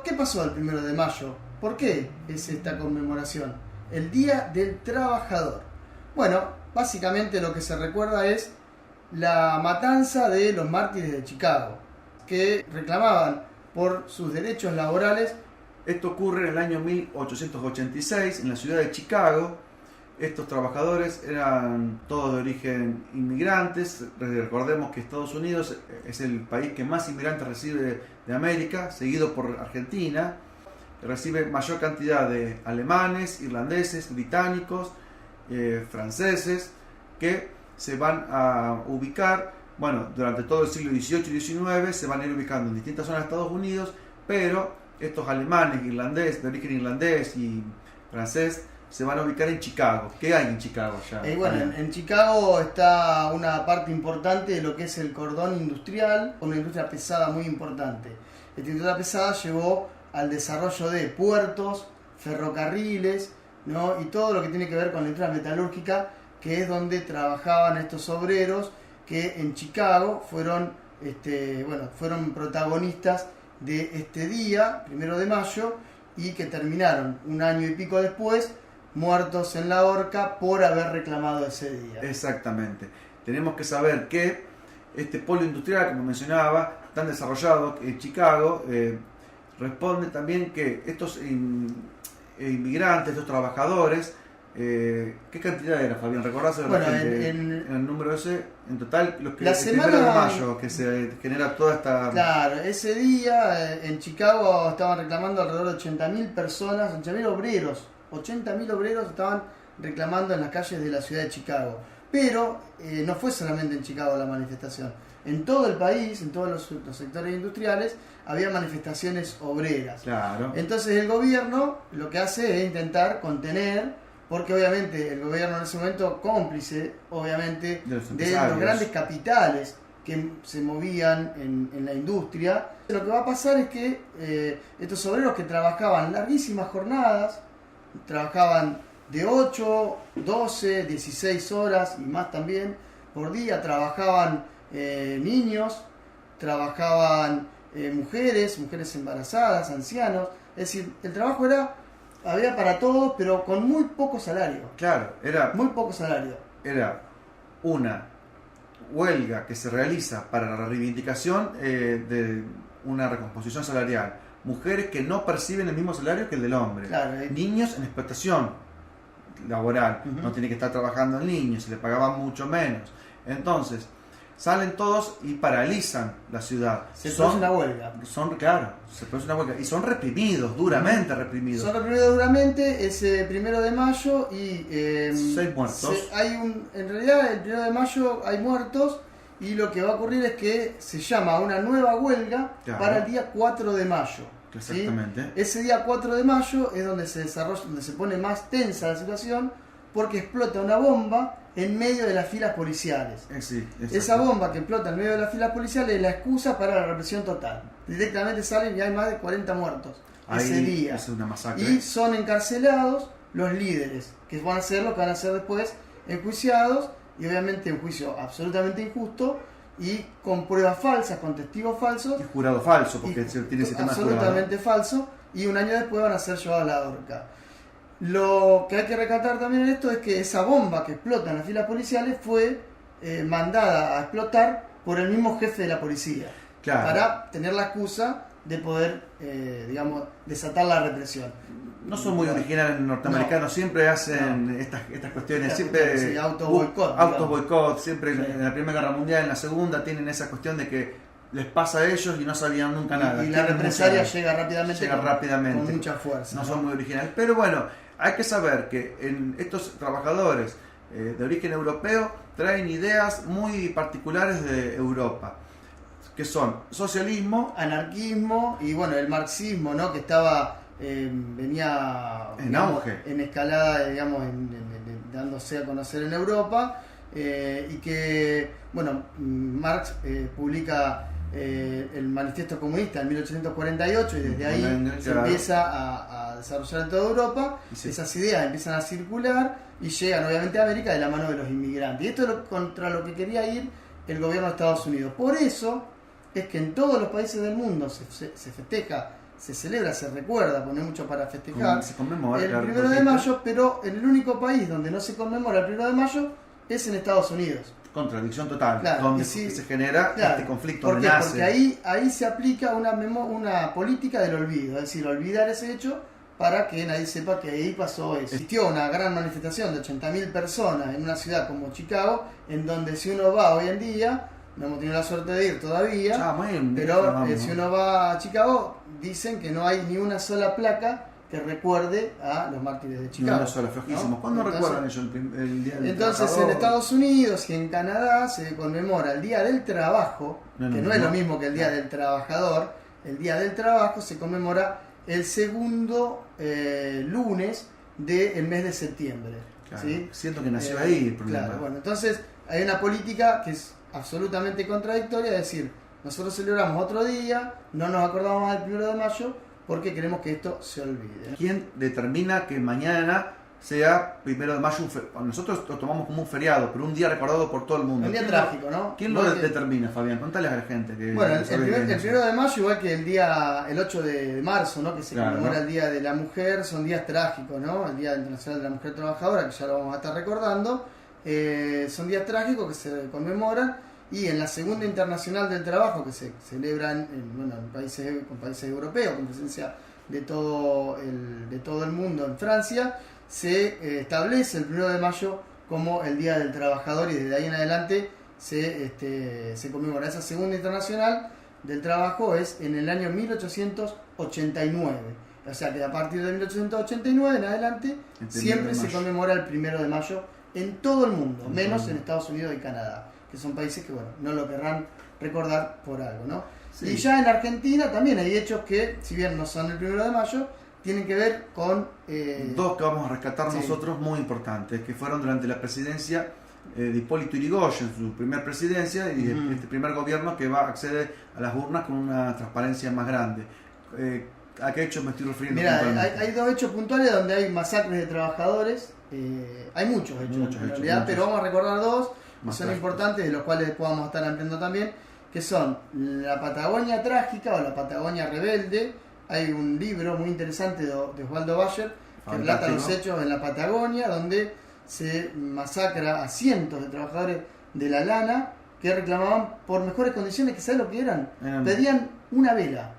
¿qué pasó el 1 de mayo? ¿Por qué es esta conmemoración? El Día del Trabajador. Bueno, básicamente lo que se recuerda es la matanza de los mártires de Chicago, que reclamaban por sus derechos laborales. Esto ocurre en el año 1886 en la ciudad de Chicago. Estos trabajadores eran todos de origen inmigrantes. Recordemos que Estados Unidos es el país que más inmigrantes recibe de América, seguido por Argentina. Recibe mayor cantidad de alemanes, irlandeses, británicos, franceses, que se van a ubicar, bueno, durante todo el siglo XVIII y XIX se van a ir ubicando en distintas zonas de Estados Unidos, pero estos alemanes, irlandeses, de origen irlandés y francés, se van a ubicar en Chicago. ¿Qué hay en Chicago ya? Bueno, en Chicago está una parte importante de lo que es el cordón industrial, una industria pesada muy importante. Esta industria pesada llevó al desarrollo de puertos, ferrocarriles, ¿no? Y todo lo que tiene que ver con la industria metalúrgica, que es donde trabajaban estos obreros que en Chicago fueron protagonistas de este día, 1 de mayo, y que terminaron un año y pico después muertos en la horca por haber reclamado ese día. Exactamente. Tenemos que saber que este polo industrial, como mencionaba, tan desarrollado en Chicago, responde también que estos inmigrantes, estos trabajadores, ¿qué cantidad era, Fabián? ¿Recordás el número ese? En total, los que la semana, el 1 de mayo, que se genera toda esta... Claro, ese día en Chicago estaban reclamando alrededor de 80.000 personas, 80.000 obreros. 80.000 obreros estaban reclamando en las calles de la ciudad de Chicago. Pero no fue solamente en Chicago la manifestación. En todo el país, en todos los sectores industriales, había manifestaciones obreras. Claro. Entonces el gobierno lo que hace es intentar contener, porque obviamente el gobierno en ese momento cómplice, obviamente, de los grandes capitales que se movían en la industria. Lo que va a pasar es que estos obreros que trabajaban larguísimas jornadas, trabajaban de 8, 12, 16 horas y más también por día, trabajaban niños, trabajaban mujeres embarazadas, ancianos, es decir, el trabajo había para todos, pero con muy poco salario. Claro, muy poco salario. Era una huelga que se realiza para la reivindicación de una recomposición salarial. Mujeres que no perciben el mismo salario que el del hombre. Claro, niños en explotación laboral. No tiene que estar trabajando el niño, se le pagaba mucho menos. Entonces, salen todos y paralizan la ciudad. Se produce una huelga. Se produce una huelga. Y son reprimidos, duramente reprimidos. Son reprimidos duramente ese 1 de mayo y... 6 muertos. En realidad, el 1 de mayo hay muertos. Y lo que va a ocurrir es que se llama una nueva huelga para el día 4 de mayo. Exactamente. ¿Sí? Ese día 4 de mayo es donde se desarrolla, donde se pone más tensa la situación, porque explota una bomba en medio de las filas policiales. Sí, esa bomba que explota en medio de las filas policiales es la excusa para la represión total. Directamente salen y hay más de 40 muertos ese día. Es una masacre. Y son encarcelados los líderes, que van a ser lo que van a ser después enjuiciados. Y obviamente un juicio absolutamente injusto y con pruebas falsas, con testigos falsos. Y jurado falso, porque tiene ese tema absolutamente falso. Y un año después van a ser llevados a la horca. Lo que hay que recalcar también en esto es que esa bomba que explota en las filas policiales fue mandada a explotar por el mismo jefe de la policía. Claro. Para tener la excusa de poder, desatar la represión. No son muy originales norteamericanos, siempre hacen estas cuestiones, siempre auto-boicot, siempre en la Primera Guerra Mundial, en la Segunda tienen esa cuestión de que les pasa a ellos y no sabían nunca nada. Y la represalia llega rápidamente, con mucha fuerza. No son muy originales, pero bueno, hay que saber que estos trabajadores de origen europeo traen ideas muy particulares de Europa, que son socialismo, anarquismo y bueno, el marxismo, ¿no? Que estaba... venía en auge, en escalada, dándose a conocer en Europa, y que, bueno, Marx publica el Manifiesto Comunista en 1848 y desde ahí se empieza a desarrollar en toda Europa. Esas ideas empiezan a circular y llegan obviamente a América de la mano de los inmigrantes, y esto es contra lo que quería ir el gobierno de Estados Unidos. Por eso es que en todos los países del mundo se festeja se celebra, se recuerda, porque no hay mucho para festejar, se conmemora el 1 de mayo, pero en el único país donde no se conmemora el 1 de mayo es en Estados Unidos. Contradicción total, claro, donde se genera este conflicto. ¿Por qué? Porque ahí se aplica una política del olvido, es decir, olvidar ese hecho para que nadie sepa que ahí pasó eso. Existió una gran manifestación de 80.000 personas en una ciudad como Chicago, en donde si uno va hoy en día, no hemos tenido la suerte de ir todavía, pero si uno va a Chicago, dicen que no hay ni una sola placa que recuerde a los mártires de Chicago. No, solo flojísimos. ¿No? ¿Cuándo recuerdan ellos el Día del Entonces Trabajador? En Estados Unidos y en Canadá se conmemora el Día del Trabajo, que no es lo mismo que el Día del Trabajador. El Día del Trabajo se conmemora el segundo lunes del mes de septiembre. Claro, ¿sí? Siento que nació ahí el problema. Claro, bueno, entonces hay una política que es absolutamente contradictoria, es decir, nosotros celebramos otro día, no nos acordamos del 1 de mayo, porque queremos que esto se olvide. ¿Quién determina que mañana sea 1 de mayo? Nosotros lo tomamos como un feriado, pero un día recordado por todo el mundo. Un día trágico, ¿no? ¿Quién lo determina, Fabián? Contale a la gente. Que bueno, el 1 de mayo, igual que el 8 de marzo, ¿no? Que se conmemora el Día de la Mujer, son días trágicos, ¿no? El Día Internacional de la Mujer Trabajadora, que ya lo vamos a estar recordando. Son días trágicos que se conmemoran. Y en la Segunda Internacional del Trabajo, que se celebra en países europeos, con presencia de todo el mundo en Francia, se establece el 1 de mayo como el Día del Trabajador, y desde ahí en adelante se conmemora. Esa Segunda Internacional del Trabajo es en el año 1889. O sea que a partir de 1889 en adelante siempre se conmemora el 1 de mayo en todo el mundo, menos en Estados Unidos y Canadá, que son países que no lo querrán recordar por algo, ¿no? Sí. Y ya en Argentina también hay hechos que, si bien no son el 1 de mayo, tienen que ver con... dos que vamos a rescatar nosotros muy importantes, que fueron durante la presidencia de Hipólito Yrigoyen, su primer presidencia, y este primer gobierno que va a acceder a las urnas con una transparencia más grande. ¿A qué hechos me estoy refiriendo? Mira, hay dos hechos puntuales donde hay masacres de trabajadores. Hay muchos hechos en realidad, pero vamos a recordar dos que son importantes, de los cuales después vamos a estar ampliando también, que son la Patagonia Trágica o la Patagonia Rebelde. Hay un libro muy interesante de Osvaldo Bayer que relata los hechos en la Patagonia, donde se masacra a cientos de trabajadores de la lana que reclamaban por mejores condiciones, que ¿sabes lo que eran? Pedían una vela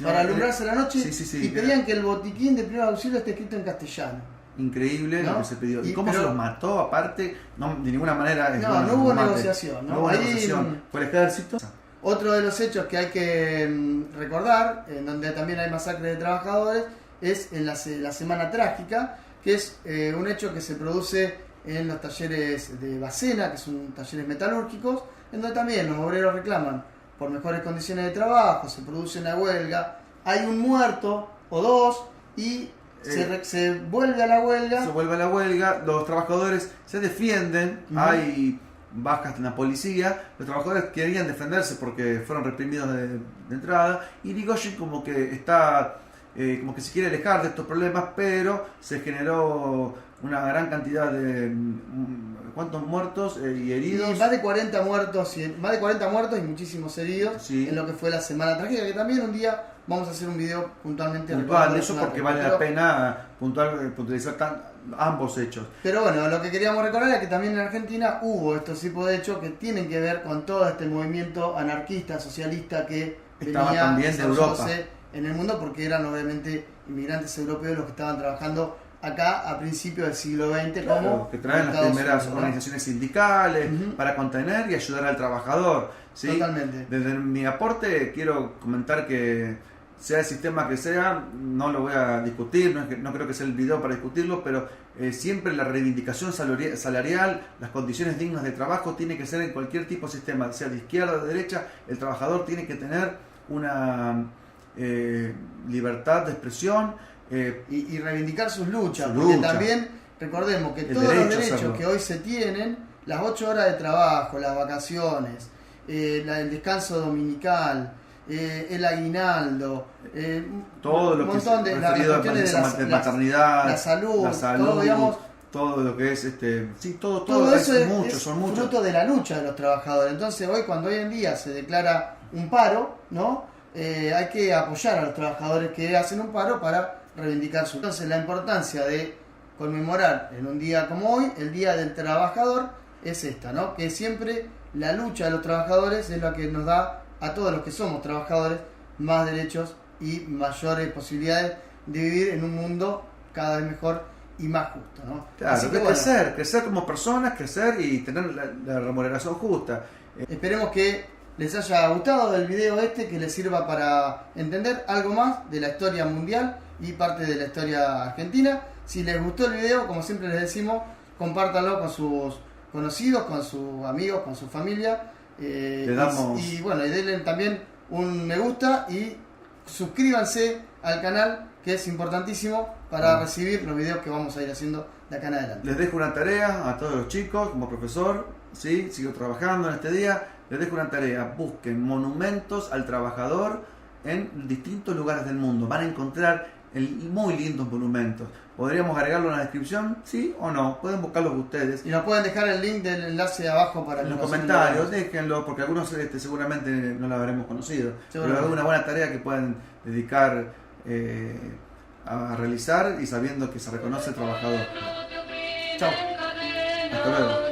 para alumbrarse la noche y pedían que el botiquín de primer auxilio esté escrito en castellano. Increíble, ¿no? Lo que se pidió. ¿Y cómo se los mató? Aparte, no, de ninguna manera. No hubo negociación. No hubo negociación. ¿Fue el ejército? Otro de los hechos que hay que recordar, en donde también hay masacres de trabajadores, es en la Semana Trágica, que es un hecho que se produce en los talleres de Bacena, que son talleres metalúrgicos, en donde también los obreros reclaman por mejores condiciones de trabajo, se produce una huelga, hay un muerto o dos y se vuelve a la huelga. Se vuelve a la huelga, los trabajadores se defienden, hay bajas en la policía, los trabajadores querían defenderse porque fueron reprimidos de entrada, y Yrigoyen como que está, como que se quiere alejar de estos problemas, pero se generó una gran cantidad de ¿cuántos muertos y heridos? Y más de 40 muertos y muchísimos heridos en lo que fue la Semana Trágica, que también un día vamos a hacer un video puntualmente de eso, porque vale la pena puntualizar ambos hechos. Pero bueno, lo que queríamos recordar es que también en Argentina hubo estos tipos de hechos que tienen que ver con todo este movimiento anarquista, socialista que estaba venía también de Europa en el mundo, porque eran obviamente inmigrantes europeos los que estaban trabajando acá a principios del siglo XX, como que traen las primeras organizaciones sindicales para contener y ayudar al trabajador, ¿sí? Totalmente. Desde mi aporte quiero comentar que sea el sistema que sea, no lo voy a discutir, no creo que sea el video para discutirlo, pero siempre la reivindicación salarial, las condiciones dignas de trabajo tiene que ser en cualquier tipo de sistema, sea de izquierda o de derecha. El trabajador tiene que tener una libertad de expresión, y reivindicar sus luchas, porque también recordemos que todos los derechos que hoy se tienen, las 8 horas de trabajo, las vacaciones, el descanso dominical, el aguinaldo, todo lo montón que de las cuestiones de maternidad, la salud, todo, digamos, todo lo que es todo eso son muchos fruto de la lucha de los trabajadores. Entonces hoy, cuando hoy en día se declara un paro, ¿no? hay que apoyar a los trabajadores que hacen un paro para reivindicar su... Entonces la importancia de conmemorar en un día como hoy, el Día del Trabajador, es esta, ¿no? Que siempre la lucha de los trabajadores es lo que nos da a todos los que somos trabajadores más derechos y mayores posibilidades de vivir en un mundo cada vez mejor y más justo, ¿no? Claro, así que crecer como personas, crecer y tener la remuneración justa. Esperemos que les haya gustado el video que les sirva para entender algo más de la historia mundial y parte de la historia argentina. Si les gustó el video, como siempre les decimos, compártanlo con sus conocidos, con sus amigos, con su familia. Y bueno, y denle también un me gusta y suscríbanse al canal, que es importantísimo para recibir los videos que vamos a ir haciendo de acá en adelante. Les dejo una tarea a todos los chicos, como profesor, ¿sí? Sigo trabajando en este día. Les dejo una tarea: busquen monumentos al trabajador en distintos lugares del mundo. Van a encontrar muy lindos monumentos. ¿Podríamos agregarlo en la descripción? ¿Sí o no? Pueden buscarlos ustedes. Y nos pueden dejar el link del enlace abajo para en los comentarios. Déjenlo, porque algunos seguramente no lo habremos conocido. Pero es una buena tarea que pueden dedicar a realizar y sabiendo que se reconoce el trabajador. Chao. Hasta luego.